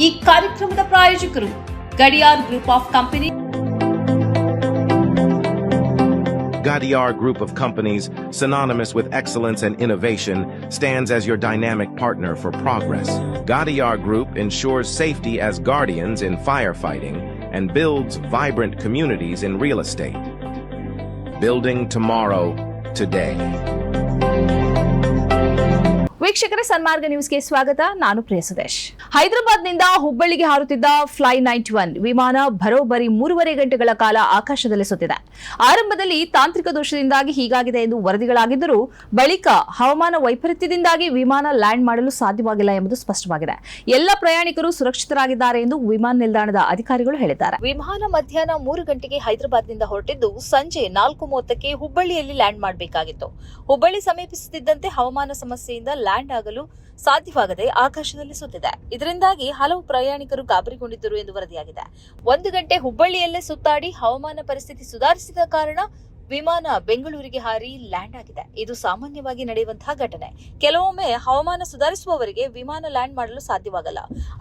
ಈ ಕಾರ್ಯಕ್ರಮದ ಪ್ರಾಯೋಜಕರು Gadiyar group of company. Gadiar Group of Companies, synonymous with excellence and innovation, stands as your dynamic partner for progress. Gadiar Group ensures safety as guardians in firefighting and builds vibrant communities in real estate. Building tomorrow, today. ವೀಕ್ಷಕರೇ, ಸನ್ಮಾರ್ಗ ನ್ಯೂಸ್ಗೆ ಸ್ವಾಗತ. ನಾನು ಪ್ರಿಯ ಸುದೇಶ್. ಹೈದರಾಬಾದ್ನಿಂದ ಹುಬ್ಬಳ್ಳಿಗೆ ಹಾರುತ್ತಿದ್ದ fly 91 ವಿಮಾನ ಬರೋಬ್ಬರಿ 3.5 ಗಂಟೆಗಳ ಕಾಲ ಆಕಾಶದಲ್ಲಿ ಸುತ್ತಿದೆ. ಆರಂಭದಲ್ಲಿ ತಾಂತ್ರಿಕ ದೋಷದಿಂದಾಗಿ ಹೀಗಾಗಿದೆ ಎಂದು ವರದಿಗಳಾಗಿದ್ದರೂ ಬಳಿಕ ಹವಾಮಾನ ವೈಪರೀತ್ಯದಿಂದಾಗಿ ವಿಮಾನ ಲ್ಯಾಂಡ್ ಮಾಡಲು ಸಾಧ್ಯವಾಗಿಲ್ಲ ಎಂಬುದು ಸ್ಪಷ್ಟವಾಗಿದೆ. ಎಲ್ಲ ಪ್ರಯಾಣಿಕರು ಸುರಕ್ಷಿತರಾಗಿದ್ದಾರೆ ಎಂದು ವಿಮಾನ ನಿಲ್ದಾಣದ ಅಧಿಕಾರಿಗಳು ಹೇಳಿದ್ದಾರೆ. ವಿಮಾನ ಮಧ್ಯಾಹ್ನ 3 ಗಂಟೆಗೆ ಹೈದರಾಬಾದ್ನಿಂದ ಹೊರಟಿದ್ದು ಸಂಜೆ 4:30ಕ್ಕೆ ಹುಬ್ಬಳ್ಳಿಯಲ್ಲಿ ಲ್ಯಾಂಡ್ ಮಾಡಬೇಕಾಗಿತ್ತು. ಹುಬ್ಬಳ್ಳಿ ಸಮೀಪಿಸುತ್ತಿದ್ದಂತೆ ಹವಾಮಾನ ಸಮಸ್ಯೆಯಿಂದ ಲ್ಯಾಂಡ್ ಆಗಲು ಸಾಧ್ಯವಾಗದೆ ಆಕಾಶದಲ್ಲಿ ಸುತ್ತಿದೆ. ಇದರಿಂದಾಗಿ ಹಲವು ಪ್ರಯಾಣಿಕರು ಗಾಬರಿಗೊಂಡಿದ್ದರು ಎಂದು ವರದಿಯಾಗಿದೆ. 1 ಗಂಟೆ ಹುಬ್ಬಳ್ಳಿಯಲ್ಲೇ ಸುತ್ತಾಡಿ ಹವಾಮಾನ ಪರಿಸ್ಥಿತಿ ಸುಧಾರಿಸಿದ ಕಾರಣ ವಿಮಾನ ಬೆಂಗಳೂರಿಗೆ ಹಾರಿ ಲ್ಯಾಂಡ್ ಆಗಿದೆ. ಇದು ಸಾಮಾನ್ಯವಾಗಿ ನಡೆಯುವಂತಹ ಘಟನೆ. ಕೆಲವೊಮ್ಮೆ ಹವಾಮಾನ ಸುಧಾರಿಸುವವರೆಗೆ ವಿಮಾನ ಲ್ಯಾಂಡ್ ಮಾಡಲು ಸಾಧ್ಯವಾಗಲ್ಲ.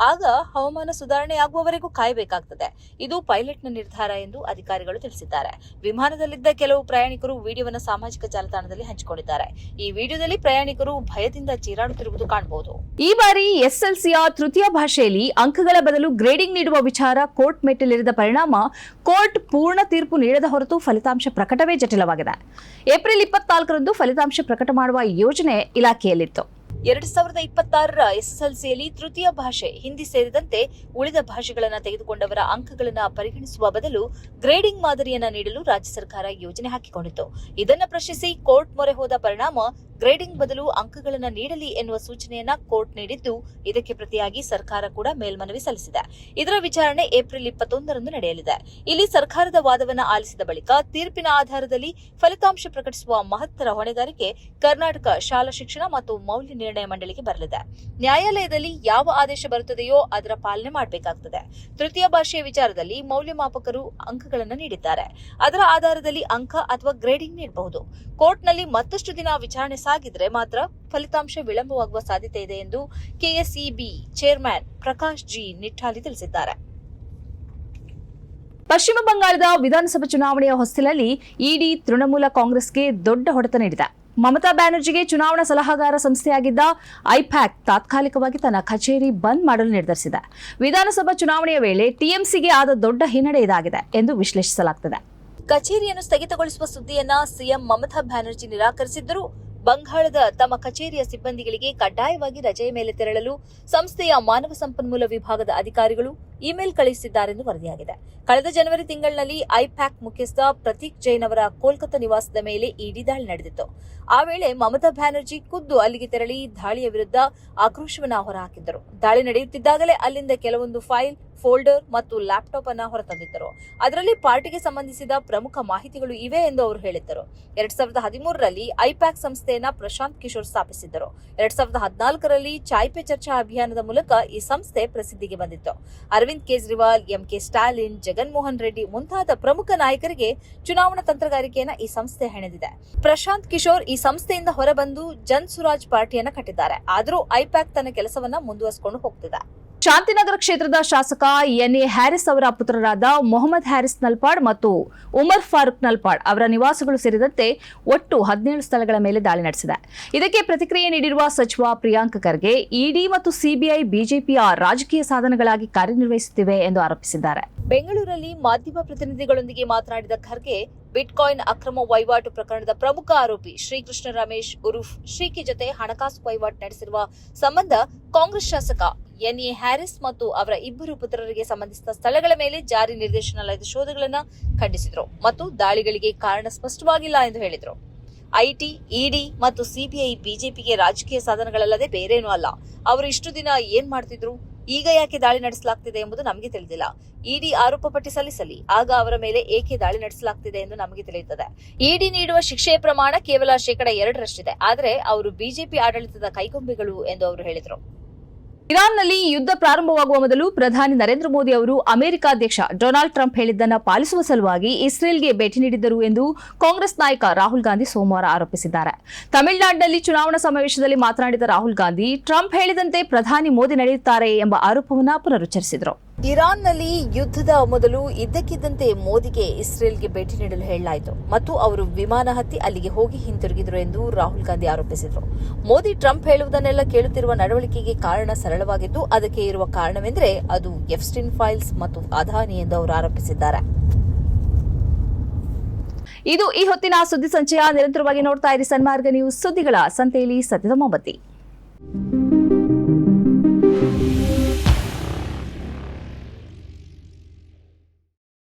ಆಗ ಹವಾಮಾನ ಸುಧಾರಣೆಯಾಗುವವರೆಗೂ ಕಾಯಬೇಕಾಗುತ್ತದೆ. ಇದು ಪೈಲಟ್ನ ನಿರ್ಧಾರ ಎಂದು ಅಧಿಕಾರಿಗಳು ತಿಳಿಸಿದ್ದಾರೆ. ವಿಮಾನದಲ್ಲಿದ್ದ ಕೆಲವು ಪ್ರಯಾಣಿಕರು ವಿಡಿಯೋವನ್ನು ಸಾಮಾಜಿಕ ಜಾಲತಾಣದಲ್ಲಿ ಹಂಚಿಕೊಂಡಿದ್ದಾರೆ. ಈ ವಿಡಿಯೋದಲ್ಲಿ ಪ್ರಯಾಣಿಕರು ಭಯದಿಂದ ಚೀರಾಡುತ್ತಿರುವುದು ಕಾಣಬಹುದು. ಈ ಬಾರಿ ಎಸ್ಎಲ್ಸಿಯ ತೃತೀಯ ಭಾಷೆಯಲ್ಲಿ ಅಂಕಗಳ ಬದಲು ಗ್ರೇಡಿಂಗ್ ನೀಡುವ ವಿಚಾರ ಕೋರ್ಟ್ ಮೆಟ್ಟಿಲೇರಿದ ಪರಿಣಾಮ ಕೋರ್ಟ್ ಪೂರ್ಣ ತೀರ್ಪು ನೀಡದ ಹೊರತು ಫಲಿತಾಂಶ ಪ್ರಕಟವೇ ಜಟಿಲವಾಗಿದೆ. ಏಪ್ರಿಲ್ 24ರಂದು ಫಲಿತಾಂಶ ಪ್ರಕಟ ಮಾಡುವ ಯೋಜನೆ ಇಲಾಖೆಯಲ್ಲಿತ್ತು. 2026ರ ಎಸ್ಎಸ್ಎಲ್ಸಿಯಲ್ಲಿ ತೃತೀಯ ಭಾಷೆ ಹಿಂದಿ ಸೇರಿದಂತೆ ಉಳಿದ ಭಾಷೆಗಳನ್ನು ತೆಗೆದುಕೊಂಡವರ ಅಂಕಗಳನ್ನು ಪರಿಗಣಿಸುವ ಬದಲು ಗ್ರೇಡಿಂಗ್ ಮಾದರಿಯನ್ನ ನೀಡಲು ರಾಜ್ಯ ಸರ್ಕಾರ ಯೋಜನೆ ಹಾಕಿಕೊಂಡಿತ್ತು. ಇದನ್ನು ಪ್ರಶ್ನಿಸಿ ಕೋರ್ಟ್ ಮೊರೆ ಹೋದ ಪರಿಣಾಮ ಗ್ರೇಡಿಂಗ್ ಬದಲು ಅಂಕಗಳನ್ನು ನೀಡಲಿ ಎನ್ನುವ ಸೂಚನೆಯನ್ನ ಕೋರ್ಟ್ ನೀಡಿದ್ದು, ಇದಕ್ಕೆ ಪ್ರತಿಯಾಗಿ ಸರ್ಕಾರ ಕೂಡ ಮೇಲ್ಮನವಿ ಸಲ್ಲಿಸಿದೆ. ಇದರ ವಿಚಾರಣೆ ಏಪ್ರಿಲ್ 21ರಂದು ನಡೆಯಲಿದೆ. ಇಲ್ಲಿ ಸರ್ಕಾರದ ವಾದವನ್ನು ಆಲಿಸಿದ ಬಳಿಕ ತೀರ್ಪಿನ ಆಧಾರದಲ್ಲಿ ಫಲಿತಾಂಶ ಪ್ರಕಟಿಸುವ ಮಹತ್ತರ ಹೊಣೆಗಾರಿಕೆ ಕರ್ನಾಟಕ ಶಾಲಾ ಶಿಕ್ಷಣ ಮತ್ತು ಮೌಲ್ಯ ನಿರ್ಣಯ ಮಂಡಳಿಗೆ ಬರಲಿದೆ. ನ್ಯಾಯಾಲಯದಲ್ಲಿ ಯಾವ ಆದೇಶ ಬರುತ್ತದೆಯೋ ಅದರ ಪಾಲನೆ ಮಾಡಬೇಕಾಗುತ್ತದೆ. ತೃತೀಯ ಭಾಷೆಯ ವಿಚಾರದಲ್ಲಿ ಮೌಲ್ಯಮಾಪಕರು ಅಂಕಗಳನ್ನು ನೀಡಿದ್ದಾರೆ. ಅದರ ಆಧಾರದಲ್ಲಿ ಅಂಕ ಅಥವಾ ಗ್ರೇಡಿಂಗ್ ನೀಡಬಹುದು. ಕೋರ್ಟ್ನಲ್ಲಿ ಮತ್ತಷ್ಟು ದಿನ ವಿಚಾರಣೆ ಸಾಗಿದ್ರೆ ಮಾತ್ರ ಫಲಿತಾಂಶ ವಿಳಂಬವಾಗುವ ಸಾಧ್ಯತೆ ಇದೆ ಎಂದು ಕೆಎಸ್ಇಬಿ ಚೇರ್ಮನ್ ಪ್ರಕಾಶ್ ಜಿ ನಿಟ್ಟಾಲಿ ತಿಳಿಸಿದ್ದಾರೆ. ಪಶ್ಚಿಮ ಬಂಗಾಳದ ವಿಧಾನಸಭಾ ಚುನಾವಣೆಯ ಹೊಸ್ತಿಲಲ್ಲಿ ಇಡಿ ತೃಣಮೂಲ ಕಾಂಗ್ರೆಸ್ಗೆ ದೊಡ್ಡ ಹೊಡೆತ ನೀಡಿದೆ. ಮಮತಾ ಬ್ಯಾನರ್ಜಿಗೆ ಚುನಾವಣಾ ಸಲಹಾಗಾರ ಸಂಸ್ಥೆಯಾಗಿದ್ದ ಐಪ್ಯಾಕ್ ತಾತ್ಕಾಲಿಕವಾಗಿ ತನ್ನ ಕಚೇರಿ ಬಂದ್ ಮಾಡಲು ನಿರ್ಧರಿಸಿದೆ. ವಿಧಾನಸಭಾ ಚುನಾವಣೆಯ ವೇಳೆ ಟಿಎಂಸಿಗೆ ಆದ ದೊಡ್ಡ ಹಿನ್ನಡೆ ಇದಾಗಿದೆ ಎಂದು ವಿಶ್ಲೇಷಿಸಲಾಗುತ್ತದೆ. ಕಚೇರಿಯನ್ನು ಸ್ಥಗಿತಗೊಳಿಸುವ ಸುದ್ದಿಯನ್ನ ಸಿಎಂ ಮಮತಾ ಬ್ಯಾನರ್ಜಿ ನಿರಾಕರಿಸಿದ್ದರೂ ಬಂಗಾಳದ ತಮ್ಮ ಕಚೇರಿಯ ಸಿಬ್ಬಂದಿಗಳಿಗೆ ಕಡ್ಡಾಯವಾಗಿ ರಜೆಯ ಮೇಲೆ ತೆರಳಲು ಸಂಸ್ಥೆಯ ಮಾನವ ಸಂಪನ್ಮೂಲ ವಿಭಾಗದ ಅಧಿಕಾರಿಗಳು ಇಮೇಲ್ ಕಳುಹಿಸಿದ್ದಾರೆಂದು ವರದಿಯಾಗಿದೆ. ಕಳೆದ ಜನವರಿ ತಿಂಗಳಿನಲ್ಲಿ ಐಪ್ಯಾಕ್ ಮುಖ್ಯಸ್ಥ ಪ್ರತೀಕ್ ಜೈನ್ ಅವರ ಕೋಲ್ಕತ್ತಾ ನಿವಾಸದ ಮೇಲೆ ಇಡಿ ದಾಳಿ ನಡೆದಿತ್ತು. ಆ ವೇಳೆ ಮಮತಾ ಬ್ಯಾನರ್ಜಿ ಖುದ್ದು ಅಲ್ಲಿಗೆ ತೆರಳಿ ದಾಳಿಯ ವಿರುದ್ಧ ಆಕ್ರೋಶವನ್ನ ಹೊರಹಾಕಿದ್ದರು. ದಾಳಿ ನಡೆಯುತ್ತಿದ್ದಾಗಲೇ ಅಲ್ಲಿಂದ ಕೆಲವೊಂದು ಫೈಲ್, ಫೋಲ್ಡರ್ ಮತ್ತು ಲ್ಯಾಪ್ಟಾಪ್ ಅನ್ನ ಹೊರತಂದಿದ್ದರು. ಅದರಲ್ಲಿ ಪಾರ್ಟಿಗೆ ಸಂಬಂಧಿಸಿದ ಪ್ರಮುಖ ಮಾಹಿತಿಗಳು ಇವೆ ಎಂದು ಅವರು ಹೇಳಿದ್ದರು. 2013ರಲ್ಲಿ ಐಪ್ಯಾಕ್ ಸಂಸ್ಥೆಯನ್ನ ಪ್ರಶಾಂತ್ ಕಿಶೋರ್ ಸ್ಥಾಪಿಸಿದ್ದರು. 2014ರಲ್ಲಿ ಚಾಯ್ ಪೆ ಚರ್ಚಾ ಅಭಿಯಾನದ ಮೂಲಕ ಈ ಸಂಸ್ಥೆ ಪ್ರಸಿದ್ಧಿಗೆ ಬಂದಿತ್ತು. ಅರವಿಂದ್ ಕೇಜ್ರಿವಾಲ್, ಎಂಕೆ ಸ್ಟಾಲಿನ್, ಜಗನ್ಮೋಹನ್ ರೆಡ್ಡಿ ಮುಂತಾದ ಪ್ರಮುಖ ನಾಯಕರಿಗೆ ಚುನಾವಣಾ ತಂತ್ರಗಾರಿಕೆಯನ್ನ ಈ ಸಂಸ್ಥೆ ಹೆಣೆದಿದೆ. ಪ್ರಶಾಂತ್ ಕಿಶೋರ್ ಈ ಸಂಸ್ಥೆಯಿಂದ ಹೊರಬಂದು ಜನ್ ಸುರಾಜ್ ಪಾರ್ಟಿಯನ್ನ ಕಟ್ಟಿದ್ದಾರೆ. ಆದರೂ ಐಪ್ಯಾಕ್ ತನ್ನ ಕೆಲಸವನ್ನ ಮುಂದುವರಿಸಿಕೊಂಡು ಹೋಗ್ತಿದೆ. ಶಾಂತಿನಗರ ಕ್ಷೇತ್ರದ ಶಾಸಕ ಎನ್ಎ ಹ್ಯಾರಿಸ್ ಅವರ ಪುತ್ರರಾದ ಮೊಹಮ್ಮದ್ ಹ್ಯಾರಿಸ್ ನಲ್ಪಾಡ್ ಮತ್ತು ಉಮರ್ ಫಾರೂಕ್ ನಲ್ಪಾಡ್ ಅವರ ನಿವಾಸಗಳು ಸೇರಿದಂತೆ ಒಟ್ಟು 17 ಸ್ಥಳಗಳ ಮೇಲೆ ದಾಳಿ ನಡೆಸಿದೆ. ಇದಕ್ಕೆ ಪ್ರತಿಕ್ರಿಯೆ ನೀಡಿರುವ ಸಚಿವ ಪ್ರಿಯಾಂಕ್ ಖರ್ಗೆ, ಇಡಿ ಮತ್ತು ಸಿಬಿಐ ಬಿಜೆಪಿಯ ರಾಜಕೀಯ ಸಾಧನಗಳಾಗಿ ಕಾರ್ಯನಿರ್ವಹಿಸುತ್ತಿವೆ ಎಂದು ಆರೋಪಿಸಿದ್ದಾರೆ. ಬೆಂಗಳೂರಲ್ಲಿ ಮಾಧ್ಯಮ ಪ್ರತಿನಿಧಿಗಳೊಂದಿಗೆ ಮಾತನಾಡಿದ ಖರ್ಗೆ, ಬಿಟ್ಕಾಯಿನ್ ಅಕ್ರಮ ವಹಿವಾಟು ಪ್ರಕರಣದ ಪ್ರಮುಖ ಆರೋಪಿ ಶ್ರೀಕೃಷ್ಣ ರಮೇಶ್ ಉರುಫ್ ಶ್ರೀಕಿ ಜೊತೆ ಹಣಕಾಸು ವಹಿವಾಟು ನಡೆಸಿರುವ ಸಂಬಂಧ ಕಾಂಗ್ರೆಸ್ ಶಾಸಕ ಎನ್ಎ ಹ್ಯಾರಿಸ್ ಮತ್ತು ಅವರ ಇಬ್ಬರು ಪುತ್ರರಿಗೆ ಸಂಬಂಧಿಸಿದ ಸ್ಥಳಗಳ ಮೇಲೆ ಜಾರಿ ನಿರ್ದೇಶನಾಲಯದ ಶೋಧಗಳನ್ನು ಖಂಡಿಸಿದರು ಮತ್ತು ದಾಳಿಗಳಿಗೆ ಕಾರಣ ಸ್ಪಷ್ಟವಾಗಿಲ್ಲ ಎಂದು ಹೇಳಿದರು. ಐಟಿ, ಇಡಿ ಮತ್ತು ಸಿಬಿಐ ಬಿಜೆಪಿಗೆ ರಾಜಕೀಯ ಸಾಧನಗಳಲ್ಲದೆ ಬೇರೇನೂ ಅಲ್ಲ. ಅವರು ಇಷ್ಟು ದಿನ ಏನ್ ಮಾಡ್ತಿದ್ರು, ಈಗ ಯಾಕೆ ದಾಳಿ ನಡೆಸಲಾಗ್ತಿದೆ ಎಂಬುದು ನಮಗೆ ತಿಳಿದಿಲ್ಲ. ಇಡಿ ಆರೋಪ ಪಟ್ಟಿ ಸಲ್ಲಿಸಲಿ, ಆಗ ಅವರ ಮೇಲೆ ಏಕೆ ದಾಳಿ ನಡೆಸಲಾಗ್ತಿದೆ ಎಂದು ನಮಗೆ ತಿಳಿಯುತ್ತದೆ. ಇಡಿ ನೀಡುವ ಶಿಕ್ಷೆಯ ಪ್ರಮಾಣ ಕೇವಲ 2% ಆದರೆ ಅವರು ಬಿಜೆಪಿ ಆಡಳಿತದ ಕೈಗೊಂಬೆಗಳು ಎಂದು ಅವರು ಹೇಳಿದರು. ಇರಾನ್ನಲ್ಲಿ ಯುದ್ಧ ಪ್ರಾರಂಭವಾಗುವ ಮೊದಲು ಪ್ರಧಾನಿ ನರೇಂದ್ರ ಮೋದಿ ಅವರು ಅಮೆರಿಕ ಅಧ್ಯಕ್ಷ ಡೊನಾಲ್ಡ್ ಟ್ರಂಪ್ ಹೇಳಿದ್ದನ್ನು ಪಾಲಿಸುವ ಸಲುವಾಗಿ ಇಸ್ರೇಲ್ಗೆ ಭೇಟಿ ನೀಡಿದ್ದರು ಎಂದು ಕಾಂಗ್ರೆಸ್ ನಾಯಕ ರಾಹುಲ್ ಗಾಂಧಿ ಸೋಮವಾರ ಆರೋಪಿಸಿದ್ದಾರೆ. ತಮಿಳುನಾಡಿನಲ್ಲಿ ಚುನಾವಣಾ ಸಮಾವೇಶದಲ್ಲಿ ಮಾತನಾಡಿದ ರಾಹುಲ್ ಗಾಂಧಿ ಟ್ರಂಪ್ ಹೇಳಿದಂತೆ ಪ್ರಧಾನಿ ಮೋದಿ ನಡೆಯುತ್ತಾರೆ ಎಂಬ ಆರೋಪವನ್ನು ಪುನರುಚ್ಚರಿಸಿದರು. ಇರಾನ್ನಲ್ಲಿ ಯುದ್ಧದ ಮೊದಲು ಇದ್ದಕ್ಕಿದ್ದಂತೆ ಮೋದಿಗೆ ಇಸ್ರೇಲ್ಗೆ ಭೇಟಿ ನೀಡಲು ಹೇಳಲಾಯಿತು ಮತ್ತು ಅವರು ವಿಮಾನ ಹತ್ತಿ ಅಲ್ಲಿಗೆ ಹೋಗಿ ಹಿಂತಿರುಗಿದರು ಎಂದು ರಾಹುಲ್ ಗಾಂಧಿ ಆರೋಪಿಸಿದರು. ಮೋದಿ ಟ್ರಂಪ್ ಹೇಳುವುದನ್ನೆಲ್ಲ ಕೇಳುತ್ತಿರುವ ನಡವಳಿಕೆಗೆ ಕಾರಣ ಸರಳವಾಗಿದ್ದು ಅದಕ್ಕೆ ಇರುವ ಕಾರಣವೆಂದರೆ ಅದು ಎಫ್ಸ್ಟೈನ್ ಫೈಲ್ಸ್ ಮತ್ತು ಅದಾನಿ ಎಂದು ಅವರು ಆರೋಪಿಸಿದ್ದಾರೆ. ಇದು ಈ ಹೊತ್ತಿನ ಸುದ್ದಿ ಸಂಚಯ. ನಿರಂತರವಾಗಿ ನೋಡ್ತಾ ಇರಿ ಸನ್ಮಾರ್ಗ ನ್ಯೂಸ್, ಸುದ್ದಿಗಳ ಸಂತೆಯಲ್ಲಿ ಸತ್ಯದ ಮೊಂಬತ್ತಿ.